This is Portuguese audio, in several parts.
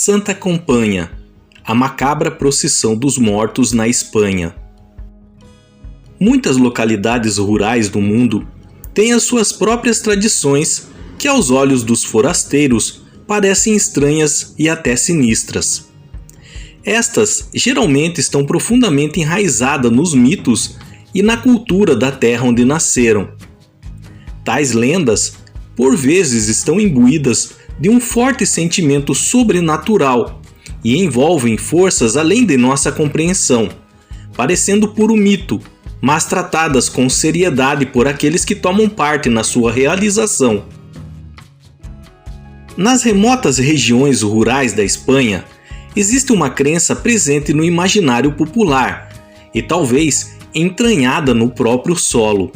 Santa Companha, a macabra procissão dos mortos na Espanha. Muitas localidades rurais do mundo têm as suas próprias tradições que aos olhos dos forasteiros parecem estranhas e até sinistras. Estas geralmente estão profundamente enraizadas nos mitos e na cultura da terra onde nasceram. Tais lendas, por vezes, estão imbuídas de um forte sentimento sobrenatural e envolvem forças além de nossa compreensão, parecendo puro mito, mas tratadas com seriedade por aqueles que tomam parte na sua realização. Nas remotas regiões rurais da Espanha, existe uma crença presente no imaginário popular e talvez entranhada no próprio solo.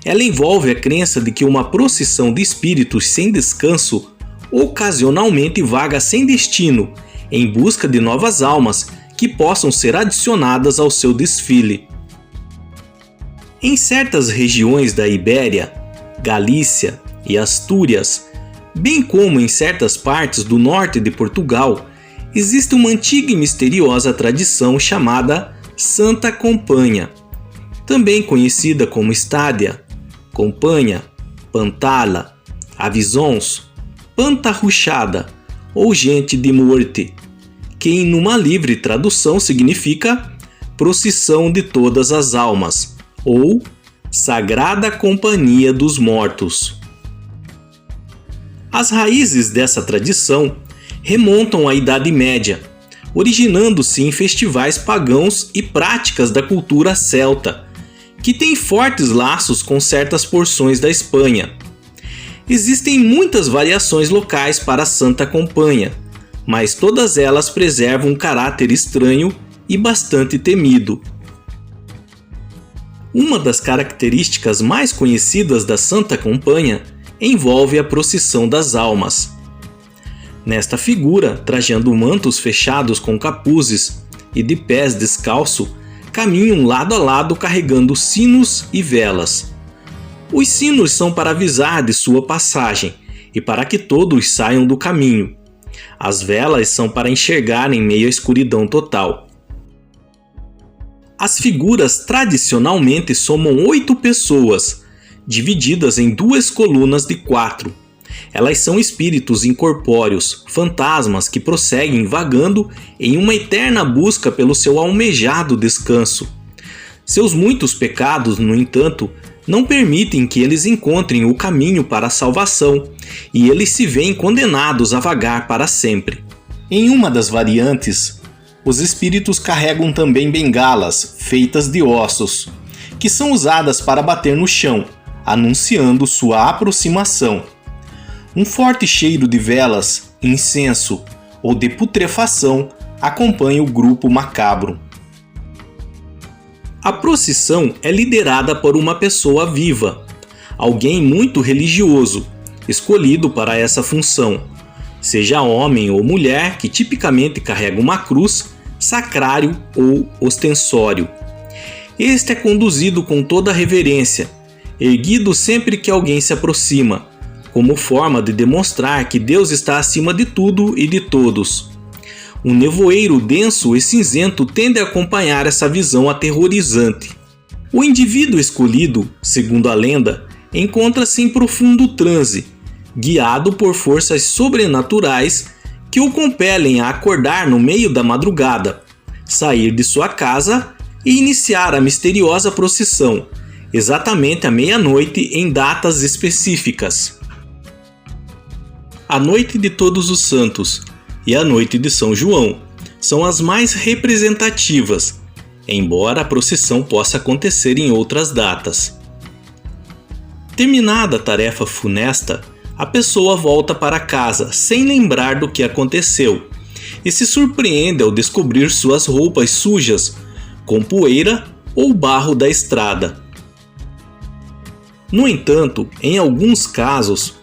Ela envolve a crença de que uma procissão de espíritos sem descanso ocasionalmente vaga sem destino, em busca de novas almas que possam ser adicionadas ao seu desfile. Em certas regiões da Ibéria, Galícia e Astúrias, bem como em certas partes do norte de Portugal, existe uma antiga e misteriosa tradição chamada Santa Companha, também conhecida como Estádia, Companha, Pantala, Avisons, Pantarruchada ou Gente de Morte, que em uma livre tradução significa Procissão de Todas as Almas ou Sagrada Companhia dos Mortos. As raízes dessa tradição remontam à Idade Média, originando-se em festivais pagãos e práticas da cultura celta, que têm fortes laços com certas porções da Espanha. Existem muitas variações locais para a Santa Companha, mas todas elas preservam um caráter estranho e bastante temido. Uma das características mais conhecidas da Santa Companha envolve a procissão das almas. Nesta figura, trajando mantos fechados com capuzes e de pés descalço, caminham lado a lado carregando sinos e velas. Os sinos são para avisar de sua passagem e para que todos saiam do caminho. As velas são para enxergar em meio à escuridão total. As figuras tradicionalmente somam 8 pessoas, divididas em 2 colunas de 4. Elas são espíritos incorpóreos, fantasmas que prosseguem vagando em uma eterna busca pelo seu almejado descanso. Seus muitos pecados, no entanto, não permitem que eles encontrem o caminho para a salvação, e eles se veem condenados a vagar para sempre. Em uma das variantes, os espíritos carregam também bengalas feitas de ossos, que são usadas para bater no chão, anunciando sua aproximação. Um forte cheiro de velas, incenso ou de putrefação acompanha o grupo macabro. A procissão é liderada por uma pessoa viva, alguém muito religioso, escolhido para essa função, seja homem ou mulher que tipicamente carrega uma cruz, sacrário ou ostensório. Este é conduzido com toda reverência, erguido sempre que alguém se aproxima, como forma de demonstrar que Deus está acima de tudo e de todos. Um nevoeiro denso e cinzento tende a acompanhar essa visão aterrorizante. O indivíduo escolhido, segundo a lenda, encontra-se em profundo transe, guiado por forças sobrenaturais que o compelem a acordar no meio da madrugada, sair de sua casa e iniciar a misteriosa procissão, exatamente à meia-noite em datas específicas. A Noite de Todos os Santos e a Noite de São João são as mais representativas, embora a procissão possa acontecer em outras datas. Terminada a tarefa funesta, a pessoa volta para casa sem lembrar do que aconteceu e se surpreende ao descobrir suas roupas sujas, com poeira ou barro da estrada. No entanto, em alguns casos,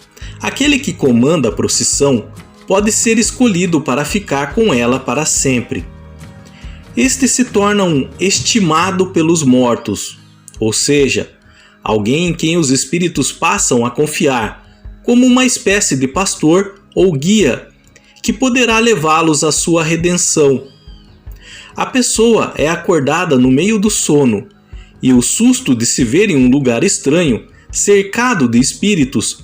aquele que comanda a procissão pode ser escolhido para ficar com ela para sempre. Este se torna um estimado pelos mortos, ou seja, alguém em quem os espíritos passam a confiar, como uma espécie de pastor ou guia que poderá levá-los à sua redenção. A pessoa é acordada no meio do sono, e o susto de se ver em um lugar estranho, cercado de espíritos,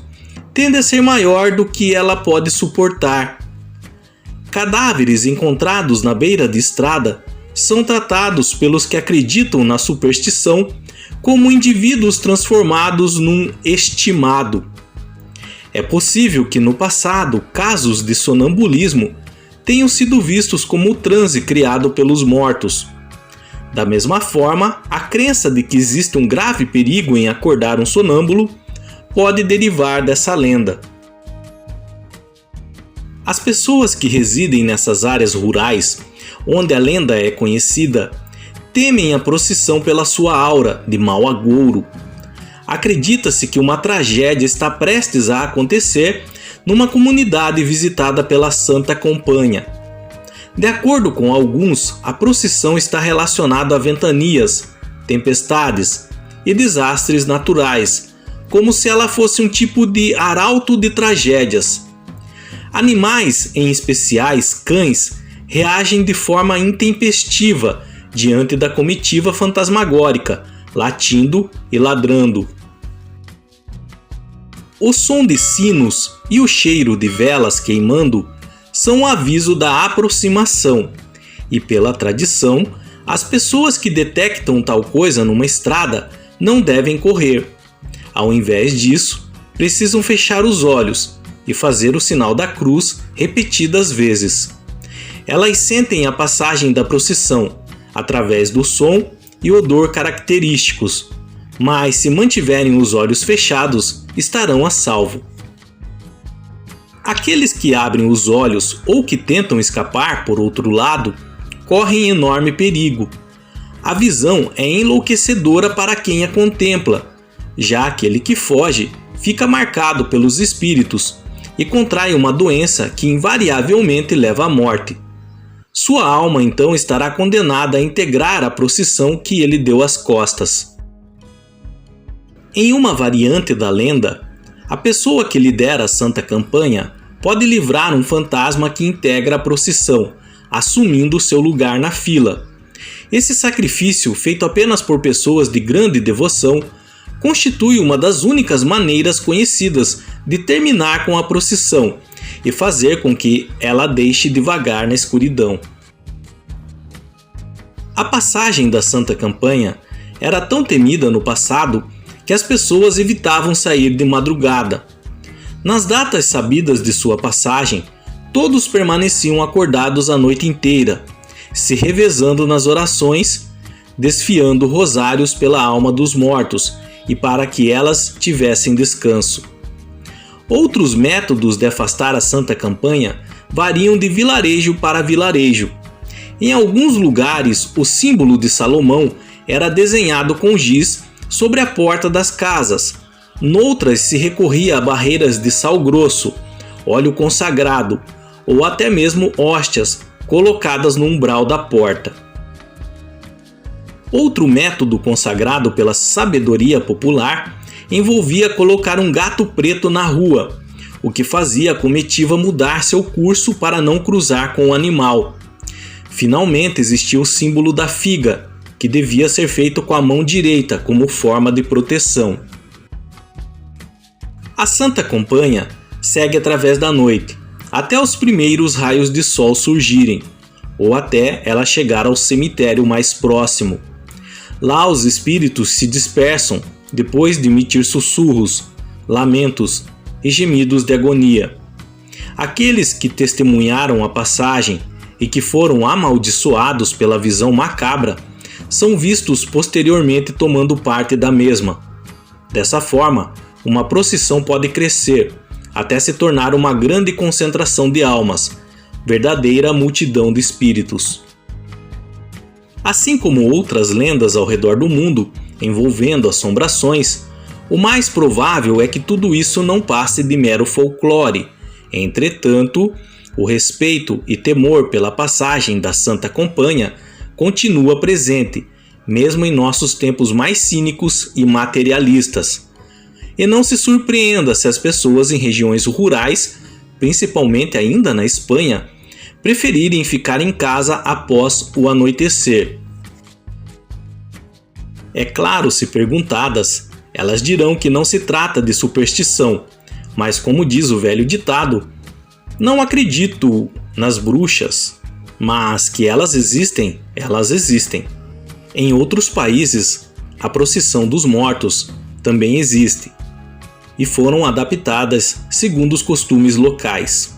tende a ser maior do que ela pode suportar. Cadáveres encontrados na beira de estrada são tratados pelos que acreditam na superstição como indivíduos transformados num estimado. É possível que no passado casos de sonambulismo tenham sido vistos como o transe criado pelos mortos. Da mesma forma, a crença de que existe um grave perigo em acordar um sonâmbulo pode derivar dessa lenda. As pessoas que residem nessas áreas rurais, onde a lenda é conhecida, temem a procissão pela sua aura de mau agouro. Acredita-se que uma tragédia está prestes a acontecer numa comunidade visitada pela Santa Companhia. De acordo com alguns, a procissão está relacionada a ventanias, tempestades e desastres naturais, como se ela fosse um tipo de arauto de tragédias. Animais, em especiais cães, reagem de forma intempestiva diante da comitiva fantasmagórica, latindo e ladrando. O som de sinos e o cheiro de velas queimando são um aviso da aproximação, e pela tradição, as pessoas que detectam tal coisa numa estrada não devem correr. Ao invés disso, precisam fechar os olhos e fazer o sinal da cruz repetidas vezes. Elas sentem a passagem da procissão através do som e odor característicos, mas se mantiverem os olhos fechados, estarão a salvo. Aqueles que abrem os olhos ou que tentam escapar por outro lado, correm enorme perigo. A visão é enlouquecedora para quem a contempla, já aquele que foge fica marcado pelos espíritos e contrai uma doença que invariavelmente leva à morte. Sua alma então estará condenada a integrar a procissão que ele deu às costas. Em uma variante da lenda, a pessoa que lidera a Santa Campanha pode livrar um fantasma que integra a procissão, assumindo seu lugar na fila. Esse sacrifício, feito apenas por pessoas de grande devoção, constitui uma das únicas maneiras conhecidas de terminar com a procissão e fazer com que ela deixe de vagar na escuridão. A passagem da Santa Campanha era tão temida no passado que as pessoas evitavam sair de madrugada. Nas datas sabidas de sua passagem, todos permaneciam acordados a noite inteira, se revezando nas orações, desfiando rosários pela alma dos mortos e para que elas tivessem descanso. Outros métodos de afastar a Santa Campanha variam de vilarejo para vilarejo. Em alguns lugares, o símbolo de Salomão era desenhado com giz sobre a porta das casas. Noutras se recorria a barreiras de sal grosso, óleo consagrado ou até mesmo hóstias colocadas no umbral da porta. Outro método consagrado pela sabedoria popular envolvia colocar um gato preto na rua, o que fazia a comitiva mudar seu curso para não cruzar com o animal. Finalmente existia o símbolo da figa, que devia ser feito com a mão direita como forma de proteção. A Santa Campanha segue através da noite, até os primeiros raios de sol surgirem, ou até ela chegar ao cemitério mais próximo. Lá os espíritos se dispersam depois de emitir sussurros, lamentos e gemidos de agonia. Aqueles que testemunharam a passagem e que foram amaldiçoados pela visão macabra são vistos posteriormente tomando parte da mesma. Dessa forma, uma procissão pode crescer até se tornar uma grande concentração de almas, verdadeira multidão de espíritos. Assim como outras lendas ao redor do mundo envolvendo assombrações, o mais provável é que tudo isso não passe de mero folclore. Entretanto, o respeito e temor pela passagem da Santa Campanha continua presente, mesmo em nossos tempos mais cínicos e materialistas. E não se surpreenda se as pessoas em regiões rurais principalmente ainda na Espanha, preferirem ficar em casa após o anoitecer. É claro, se perguntadas, elas dirão que não se trata de superstição, mas como diz o velho ditado, não acredito nas bruxas, mas que elas existem, elas existem. Em outros países, a procissão dos mortos também existe e foram adaptadas segundo os costumes locais.